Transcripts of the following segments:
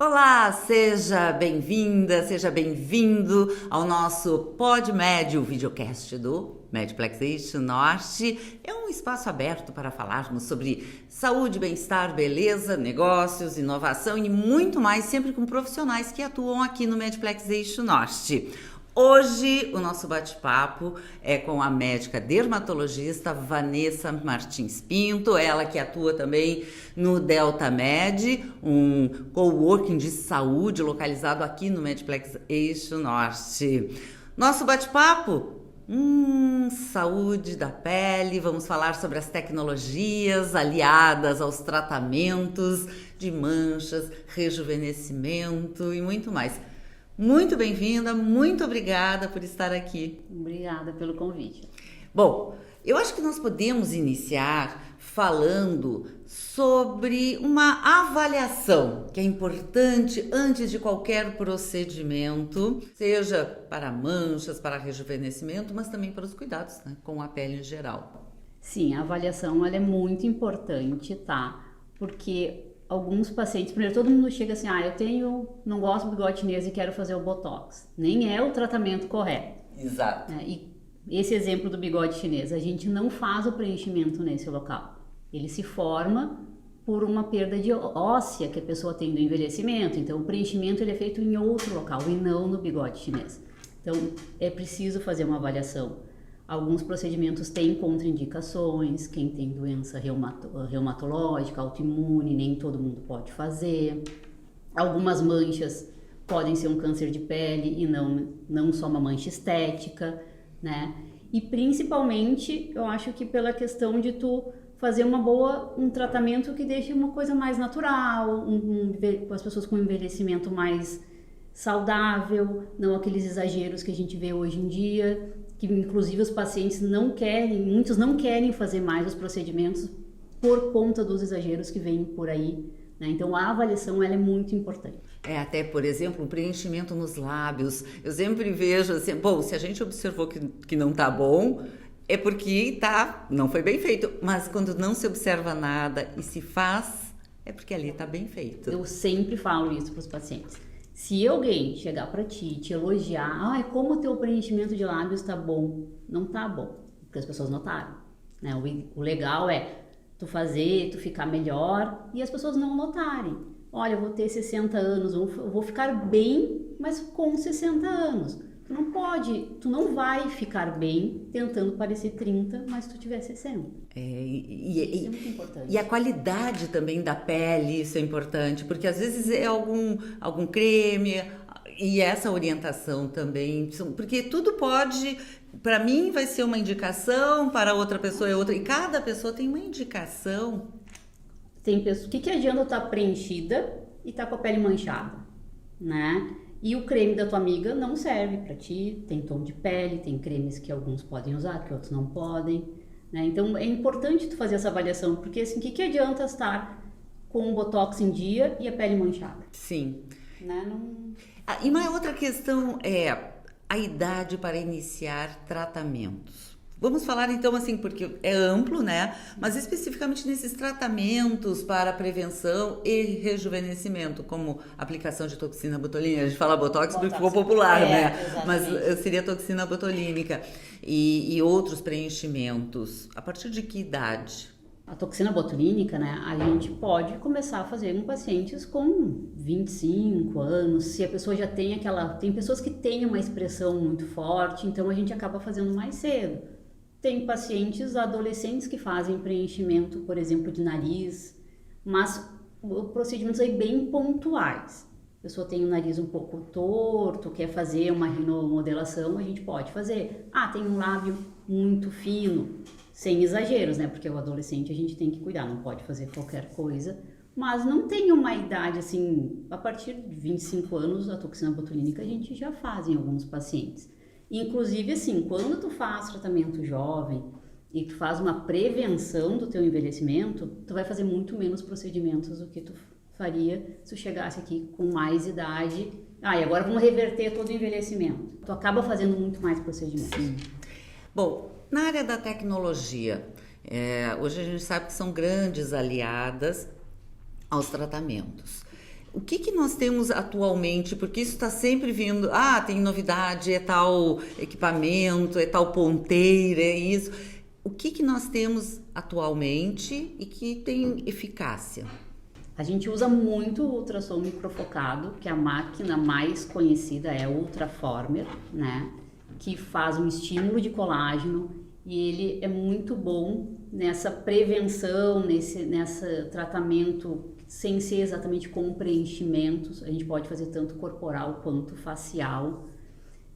Olá, seja bem-vinda, seja bem-vindo ao nosso PodMed, o videocast do Medplex Eixo Norte. É um espaço aberto para falarmos sobre saúde, bem-estar, beleza, negócios, inovação e muito mais, sempre com profissionais que atuam aqui no Medplex Eixo Norte. Hoje o nosso bate-papo é com a médica dermatologista Vanessa Martins Pinto, ela que atua também no Delta Med, um coworking de saúde localizado aqui no Medplex Eixo Norte. Nosso bate-papo? Saúde da pele, vamos falar sobre as tecnologias aliadas aos tratamentos de manchas, rejuvenescimento e muito mais. Muito bem-vinda, muito obrigada por estar aqui. Obrigada pelo convite. Bom, eu acho que nós podemos iniciar falando sobre uma avaliação que é importante antes de qualquer procedimento, seja para manchas, para rejuvenescimento, mas também para os cuidados, né, com a pele em geral. Sim, a avaliação ela é muito importante, tá? Porque alguns pacientes, primeiro todo mundo chega assim, não gosto do bigode chinês e quero fazer o Botox. Nem é o tratamento correto. Exato. E esse exemplo do bigode chinês, a gente não faz o preenchimento nesse local. Ele se forma por uma perda de óssea que a pessoa tem do envelhecimento. Então o preenchimento ele é feito em outro local e não no bigode chinês. Então é preciso fazer uma avaliação. Alguns procedimentos têm contraindicações, quem tem doença reumatológica, autoimune, nem todo mundo pode fazer. Algumas manchas podem ser um câncer de pele e não só uma mancha estética, né? E principalmente, eu acho que pela questão de tu fazer um tratamento que deixe uma coisa mais natural, com as pessoas com envelhecimento mais saudável, não aqueles exageros que a gente vê hoje em dia, que inclusive os pacientes muitos não querem fazer mais os procedimentos por conta dos exageros que vêm por aí, né? Então a avaliação ela é muito importante. Até, por exemplo, o preenchimento nos lábios. Eu sempre vejo assim, bom, se a gente observou que não tá bom, é porque não foi bem feito. Mas quando não se observa nada e se faz, é porque ali tá bem feito. Eu sempre falo isso para os pacientes. Se alguém chegar para ti, te elogiar, como o teu preenchimento de lábios tá bom, não tá bom, porque as pessoas notaram, né? O legal é tu fazer, tu ficar melhor e as pessoas não notarem. Olha, eu vou ter 60 anos, eu vou ficar bem, mas com 60 anos. Tu não vai ficar bem tentando parecer 30, mas tu tiver 60. Isso é muito importante. E a qualidade também da pele, isso é importante, porque às vezes é algum creme e essa orientação também, porque tudo pode, para mim vai ser uma indicação, para outra pessoa é outra, e cada pessoa tem uma indicação. Tem pessoas, o que adianta estar preenchida e estar com a pele manchada, né? E o creme da tua amiga não serve para ti, tem tom de pele, tem cremes que alguns podem usar, que outros não podem, né? Então é importante tu fazer essa avaliação, porque assim, o que adianta estar com o Botox em dia e a pele manchada? Sim. Né? E uma outra questão é a idade para iniciar tratamentos. Vamos falar então assim, porque é amplo, né? Mas especificamente nesses tratamentos para prevenção e rejuvenescimento, como aplicação de toxina botulínica. A gente fala Botox porque ficou popular, né? Exatamente. Mas seria toxina botulínica e outros preenchimentos. A partir de que idade? A toxina botulínica, né? A gente pode começar a fazer em pacientes com 25 anos, se a pessoa já tem Tem pessoas que têm uma expressão muito forte, então a gente acaba fazendo mais cedo. Tem pacientes adolescentes que fazem preenchimento, por exemplo, de nariz, mas procedimentos aí bem pontuais. A pessoa tem o nariz um pouco torto, quer fazer uma rinomodelação, a gente pode fazer. Tem um lábio muito fino, sem exageros, né? Porque o adolescente a gente tem que cuidar, não pode fazer qualquer coisa. Mas não tem uma idade assim, a partir de 25 anos, a toxina botulínica a gente já faz em alguns pacientes. Inclusive, assim, quando tu faz tratamento jovem e tu faz uma prevenção do teu envelhecimento, tu vai fazer muito menos procedimentos do que tu faria se tu chegasse aqui com mais idade. E agora vamos reverter todo o envelhecimento. Tu acaba fazendo muito mais procedimentos. Sim. Bom, na área da tecnologia, hoje a gente sabe que são grandes aliadas aos tratamentos. O que nós temos atualmente? Porque isso está sempre vindo, tem novidade, é tal equipamento, é tal ponteira, é isso. O que nós temos atualmente e que tem eficácia? A gente usa muito o ultrassom microfocado, que a máquina mais conhecida é o Ultraformer, né? Que faz um estímulo de colágeno e ele é muito bom nessa prevenção, nesse tratamento sem ser exatamente com preenchimentos. A gente pode fazer tanto corporal quanto facial.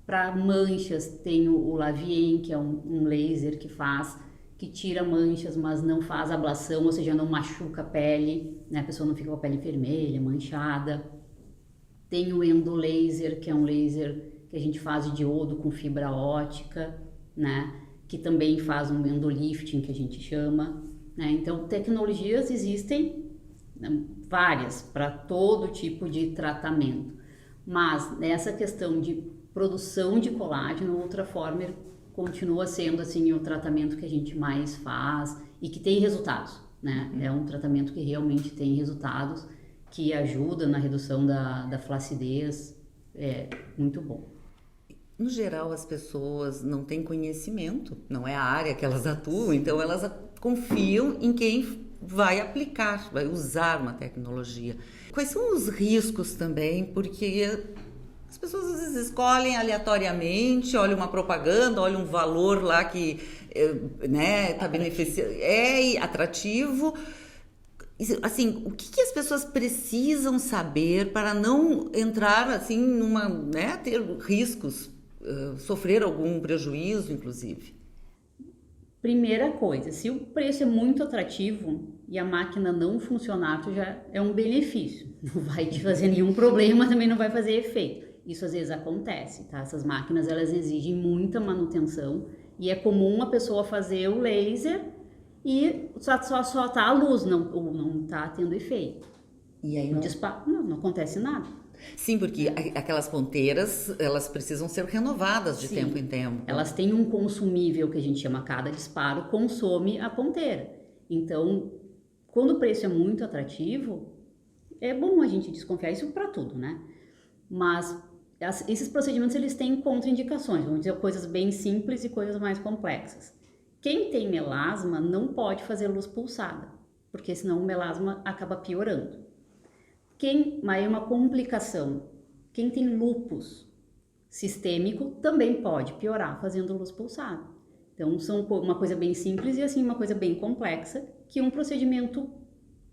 Para manchas tem o Lavien, que é um laser que tira manchas, mas não faz ablação, ou seja, não machuca a pele, né? A pessoa não fica com a pele vermelha, manchada. Tem o endolaser, que é um laser que a gente faz de diodo com fibra ótica, né? Que também faz um endolifting, que a gente chama, né? Então, tecnologias existem, né, várias para todo tipo de tratamento, mas nessa questão de produção de colágeno, o Ultraformer continua sendo assim o tratamento que a gente mais faz e que tem resultados, né? É um tratamento que realmente tem resultados, que ajuda na redução da flacidez, é muito bom. No geral, as pessoas não têm conhecimento, não é a área que elas atuam, então elas confiam em quem vai aplicar, vai usar uma tecnologia. Quais são os riscos também? Porque as pessoas às vezes escolhem aleatoriamente, olham uma propaganda, olham um valor lá que está beneficiando, é atrativo. Assim, o que as pessoas precisam saber para não entrar assim ter riscos, sofrer algum prejuízo, inclusive? Primeira coisa, se o preço é muito atrativo e a máquina não funcionar, tu já é um benefício. Não vai te fazer nenhum problema, também não vai fazer efeito. Isso às vezes acontece, tá? Essas máquinas, elas exigem muita manutenção e é comum a pessoa fazer o laser e só tá a luz, não tá tendo efeito. E aí não acontece nada. Sim, porque aquelas ponteiras, elas precisam ser renovadas de tempo em tempo. Elas têm um consumível que a gente chama, cada disparo consome a ponteira. Então, quando o preço é muito atrativo, é bom a gente desconfiar isso para tudo, né? Mas esses procedimentos, eles têm contraindicações, vamos dizer, coisas bem simples e coisas mais complexas. Quem tem melasma não pode fazer luz pulsada, porque senão o melasma acaba piorando. Mas é uma complicação. Quem tem lúpus sistêmico também pode piorar fazendo luz pulsada. Então, são uma coisa bem simples e assim uma coisa bem complexa, que é um procedimento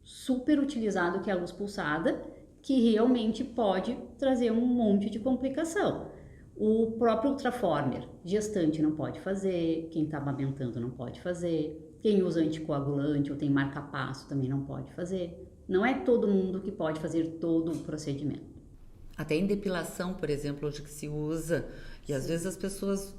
super utilizado, que é a luz pulsada, que realmente pode trazer um monte de complicação. O próprio Ultraformer, gestante não pode fazer, quem está amamentando não pode fazer, quem usa anticoagulante ou tem marca-passo também não pode fazer. Não é todo mundo que pode fazer todo o procedimento. Até em depilação, por exemplo, hoje que se usa, e às vezes as pessoas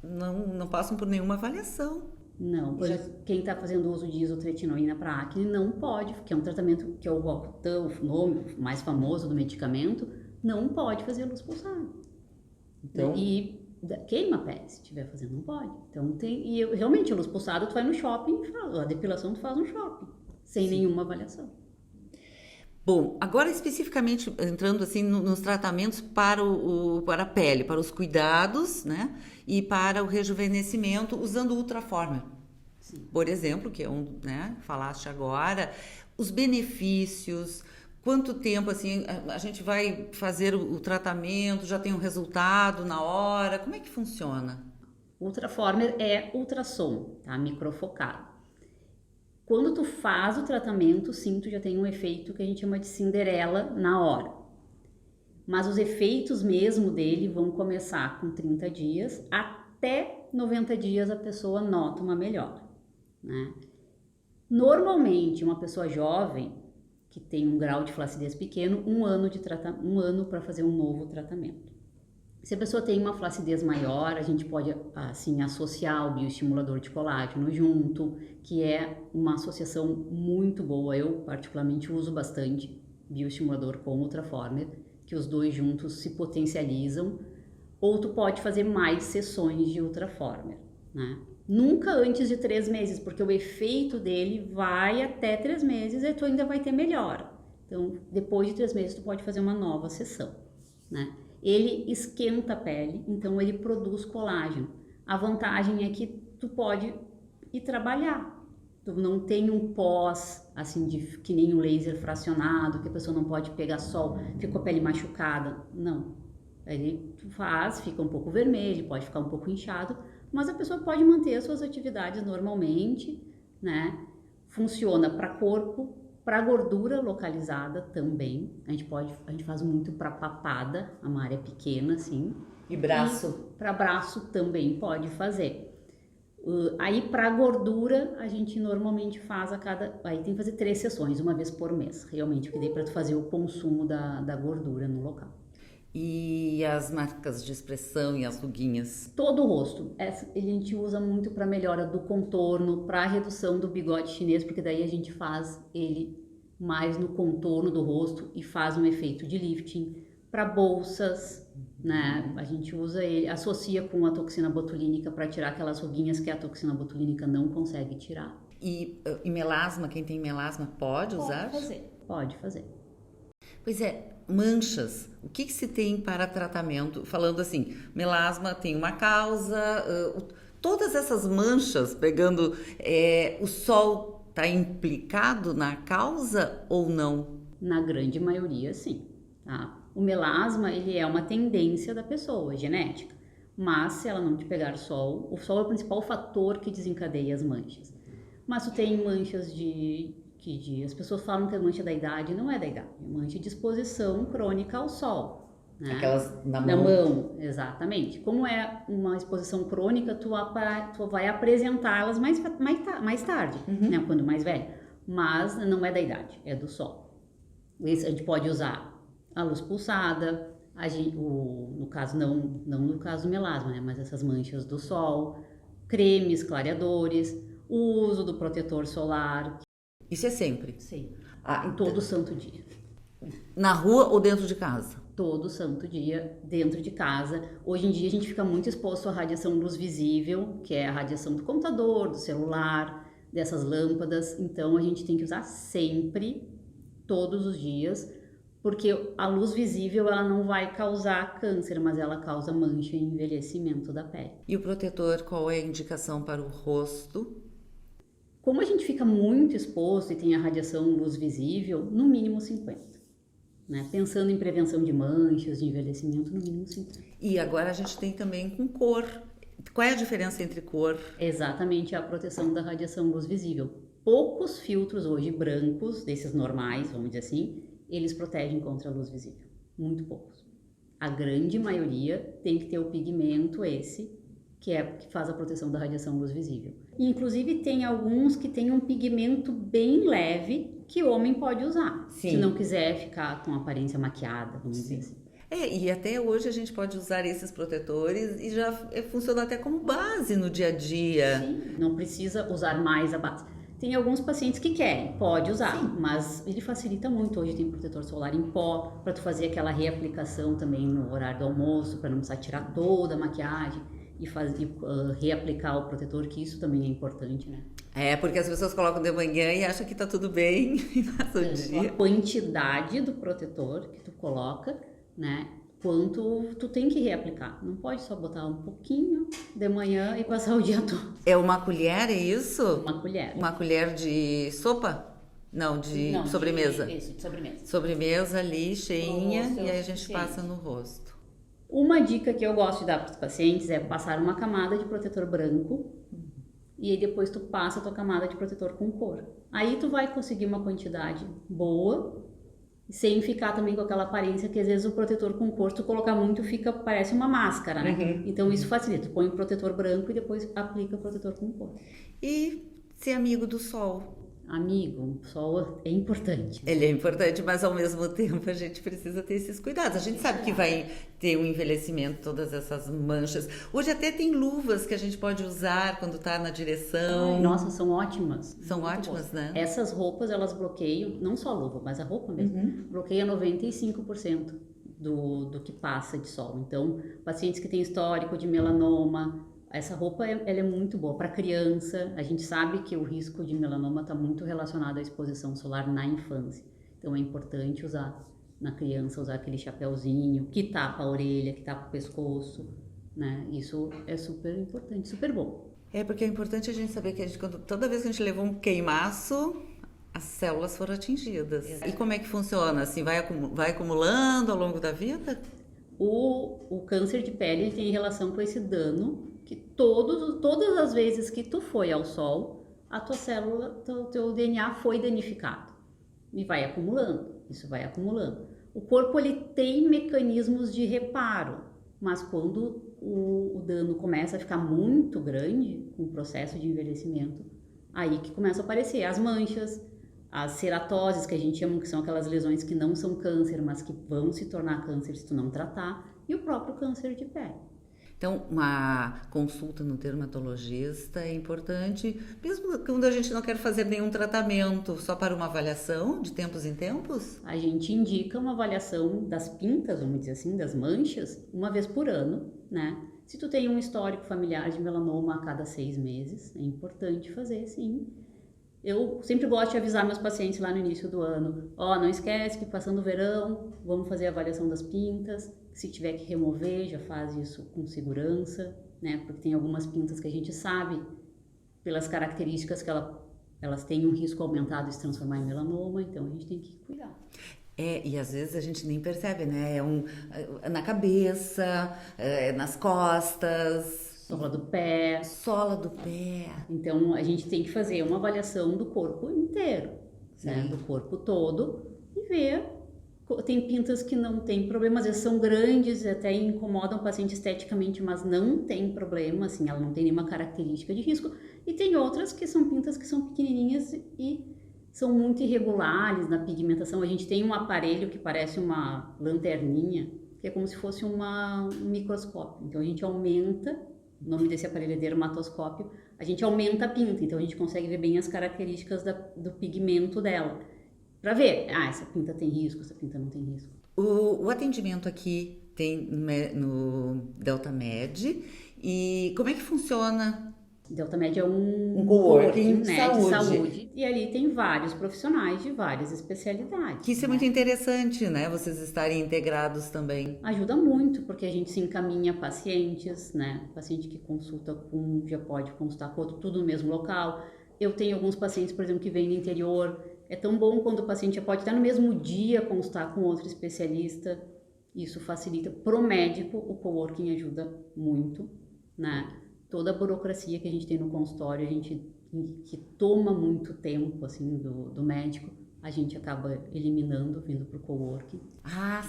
não passam por nenhuma avaliação. Não, quem está fazendo uso de isotretinoína para acne não pode, porque é um tratamento que é o Roacutan, o nome mais famoso do medicamento, não pode fazer luz pulsada. Então, e queima a pele, se estiver fazendo, não pode. Então, realmente, a luz pulsada, tu vai no shopping, a depilação tu faz no shopping, sem nenhuma avaliação. Bom, agora especificamente entrando assim nos tratamentos para a pele, para os cuidados, né? E para o rejuvenescimento usando o Ultraformer. Sim. Por exemplo, que é falaste agora, os benefícios, quanto tempo assim a gente vai fazer o tratamento, já tem um resultado na hora, como é que funciona? O Ultraformer é ultrassom, tá? Microfocado. Quando tu faz o tratamento, sim, tu já tem um efeito que a gente chama de Cinderela na hora. Mas os efeitos mesmo dele vão começar com 30 dias, até 90 dias a pessoa nota uma melhora, né? Normalmente, uma pessoa jovem, que tem um grau de flacidez pequeno, um ano para fazer um novo tratamento. Se a pessoa tem uma flacidez maior, a gente pode assim associar o bioestimulador de colágeno junto, que é uma associação muito boa. Eu particularmente uso bastante bioestimulador com Ultraformer, que os dois juntos se potencializam. Ou tu pode fazer mais sessões de Ultraformer, né? Nunca antes de 3 meses, porque o efeito dele vai até 3 meses e tu ainda vai ter melhora. Então, depois de 3 meses, tu pode fazer uma nova sessão, né? Ele esquenta a pele, então ele produz colágeno. A vantagem é que tu pode ir trabalhar. Tu não tem um pós, assim, que nem um laser fracionado, que a pessoa não pode pegar sol, ficou a pele machucada. Não. Ele faz, fica um pouco vermelho, pode ficar um pouco inchado, mas a pessoa pode manter as suas atividades normalmente, né? Funciona para corpo, para gordura localizada também. A gente faz muito para papada, uma área pequena assim. E braço? Para braço também pode fazer. Aí para gordura a gente normalmente faz aí tem que fazer 3 sessões, uma vez por mês, realmente, porque daí para tu fazer o consumo da gordura no local. E as marcas de expressão e as ruguinhas? Todo o rosto. A gente usa muito para melhora do contorno, para redução do bigode chinês, porque daí a gente faz ele mais no contorno do rosto e faz um efeito de lifting. Para bolsas, né? A gente usa ele, associa com a toxina botulínica para tirar aquelas ruguinhas que a toxina botulínica não consegue tirar. E melasma, quem tem melasma pode usar? Pode fazer. Pois é, manchas. O que se tem para tratamento? Falando assim, melasma tem uma causa, todas essas manchas, pegando, o sol está implicado na causa ou não? Na grande maioria, sim. Tá? O melasma, ele é uma tendência da pessoa, é genética. Mas se ela não te pegar sol, o sol é o principal fator que desencadeia as manchas. Mas tu tem manchas as pessoas falam que a mancha da idade não é da idade, é mancha de exposição crônica ao sol. Né? Aquelas na mão. Na mão, exatamente. Como é uma exposição crônica, tu vai apresentá-las mais tarde, né? Quando mais velho. Mas não é da idade, é do sol. A gente pode usar a luz pulsada, no caso, não no caso do melasma, né? Mas essas manchas do sol, cremes clareadores, o uso do protetor solar. Isso é sempre? Sim. Todo santo dia. Na rua ou dentro de casa? Todo santo dia dentro de casa. Hoje em dia a gente fica muito exposto à radiação luz visível, que é a radiação do computador, do celular, dessas lâmpadas. Então a gente tem que usar sempre, todos os dias, porque a luz visível ela não vai causar câncer, mas ela causa mancha e envelhecimento da pele. E o protetor, qual é a indicação para o rosto? Como a gente fica muito exposto e tem a radiação luz visível, no mínimo 50. Né? Pensando em prevenção de manchas, de envelhecimento, no mínimo 50. E agora a gente tem também com cor. Qual é a diferença entre cor? Exatamente a proteção da radiação luz visível. Poucos filtros hoje brancos, desses normais, vamos dizer assim, eles protegem contra a luz visível. Muito poucos. A grande maioria tem que ter o pigmento que faz a proteção da radiação luz visível. E, inclusive tem alguns que têm um pigmento bem leve que o homem pode usar. Sim. Se não quiser ficar com aparência maquiada, vamos dizer assim. E até hoje a gente pode usar esses protetores e já funciona até como base no dia a dia. Sim, não precisa usar mais a base. Tem alguns pacientes que querem, pode usar, sim, mas ele facilita muito. Hoje tem protetor solar em pó, para tu fazer aquela reaplicação também no horário do almoço, para não precisar tirar toda a maquiagem e reaplicar o protetor, que isso também é importante, né? Porque as pessoas colocam de manhã e acham que tá tudo bem e passa o dia. A quantidade do protetor que tu coloca, né? Quanto tu tem que reaplicar. Não pode só botar um pouquinho de manhã e passar o dia todo. É uma colher, é isso? Uma colher. Uma colher de sopa? Não, de sobremesa. Isso, de sobremesa. Sobremesa ali, cheinha, e aí a gente passa no rosto. Uma dica que eu gosto de dar para os pacientes é passar uma camada de protetor branco e aí depois tu passa a tua camada de protetor com cor. Aí tu vai conseguir uma quantidade boa, sem ficar também com aquela aparência que às vezes o protetor com cor, se tu colocar muito, parece uma máscara, né? Então isso facilita. Tu põe o protetor branco e depois aplica o protetor com cor. E ser amigo do sol? Amigo, o sol é importante. Ele é importante, mas ao mesmo tempo a gente precisa ter esses cuidados. A gente sabe que vai ter um envelhecimento, todas essas manchas. Hoje até tem luvas que a gente pode usar quando está na direção. Ai, nossa, são ótimas. São ótimas, né? Essas roupas, elas bloqueiam, não só a luva, mas a roupa mesmo, bloqueia 95% do que passa de sol. Então, pacientes que têm histórico de melanoma, essa roupa ela é muito boa para criança. A gente sabe que o risco de melanoma está muito relacionado à exposição solar na infância. Então é importante usar na criança, usar aquele chapéuzinho que tapa a orelha, que tapa o pescoço, né? Isso é super importante, super bom. Porque é importante a gente saber que toda vez que a gente levou um queimaço, as células foram atingidas. Exato. E como é que funciona? Assim, vai acumulando ao longo da vida? O câncer de pele ele tem relação com esse dano que todas as vezes que tu foi ao sol, a tua célula, teu DNA foi danificado. E vai acumulando, isso vai acumulando. O corpo ele tem mecanismos de reparo, mas quando o dano começa a ficar muito grande, com o processo de envelhecimento, aí que começa a aparecer as manchas, as ceratoses, que a gente chama, que são aquelas lesões que não são câncer, mas que vão se tornar câncer se tu não tratar, e o próprio câncer de pele. Então, uma consulta no dermatologista é importante, mesmo quando a gente não quer fazer nenhum tratamento, só para uma avaliação de tempos em tempos? A gente indica uma avaliação das pintas, vamos dizer assim, das manchas, uma vez por ano, né? Se tu tem um histórico familiar de melanoma a cada 6 meses, é importante fazer, sim. Eu sempre gosto de avisar meus pacientes lá no início do ano, não esquece que passando o verão, vamos fazer a avaliação das pintas, se tiver que remover, já faz isso com segurança, né? Porque tem algumas pintas que a gente sabe, pelas características que elas têm um risco aumentado de se transformar em melanoma, então a gente tem que cuidar. E às vezes a gente nem percebe, né? Na cabeça, nas costas... Sola do pé. Sola do pé. Então, a gente tem que fazer uma avaliação do corpo inteiro, né? Do corpo todo e ver. Tem pintas que não tem problema, às vezes são grandes, até incomodam o paciente esteticamente, mas não tem problema, assim, ela não tem nenhuma característica de risco. E tem outras que são pintas que são pequenininhas e são muito irregulares na pigmentação. A gente tem um aparelho que parece uma lanterninha, que é como se fosse um microscópio. Então, a gente aumenta... O nome desse aparelho é dermatoscópio. A gente aumenta a pinta, então a gente consegue ver bem as características do pigmento dela. Para ver, essa pinta tem risco, essa pinta não tem risco. O atendimento aqui tem no Delta Med. E como é que funciona? Delta Med é um coworking, né, de saúde. E ali tem vários profissionais de várias especialidades. Que isso é muito interessante, né? Vocês estarem integrados também. Ajuda muito, porque a gente se encaminha pacientes, né? Paciente que consulta com um já pode consultar com outro, tudo no mesmo local. Eu tenho alguns pacientes, por exemplo, que vêm do interior. É tão bom quando o paciente já pode estar no mesmo dia consultar com outro especialista. Isso facilita. Pro médico, o coworking ajuda muito, né? Toda a burocracia que a gente tem no consultório, que toma muito tempo, assim, do médico, a gente acaba eliminando, vindo para o coworking.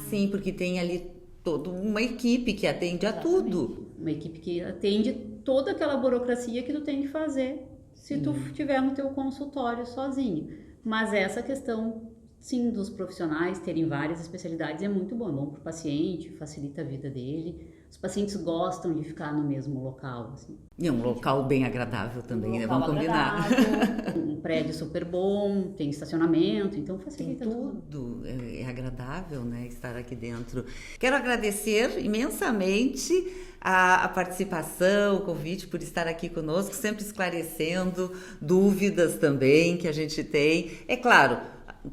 Sim, porque tem ali toda uma equipe que atende a tudo. Uma equipe que atende toda aquela burocracia que tu tem que fazer se tu estiver no teu consultório sozinho. Mas essa questão, sim, dos profissionais terem várias especialidades é muito bom para o paciente, facilita a vida dele. Os pacientes gostam de ficar no mesmo local, assim. E é um local bem agradável também, né? Vamos combinar. Um prédio super bom, tem estacionamento, então facilita tudo. É agradável, né, estar aqui dentro. Quero agradecer imensamente a participação, o convite por estar aqui conosco, sempre esclarecendo dúvidas também que a gente tem. É claro,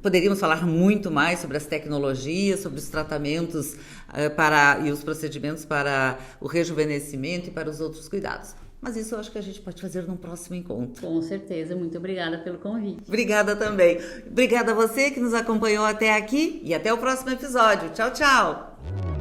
poderíamos falar muito mais sobre as tecnologias, sobre os tratamentos e os procedimentos para o rejuvenescimento e para os outros cuidados. Mas isso eu acho que a gente pode fazer num próximo encontro. Com certeza. Muito obrigada pelo convite. Obrigada também. Obrigada a você que nos acompanhou até aqui e até o próximo episódio. Tchau, tchau!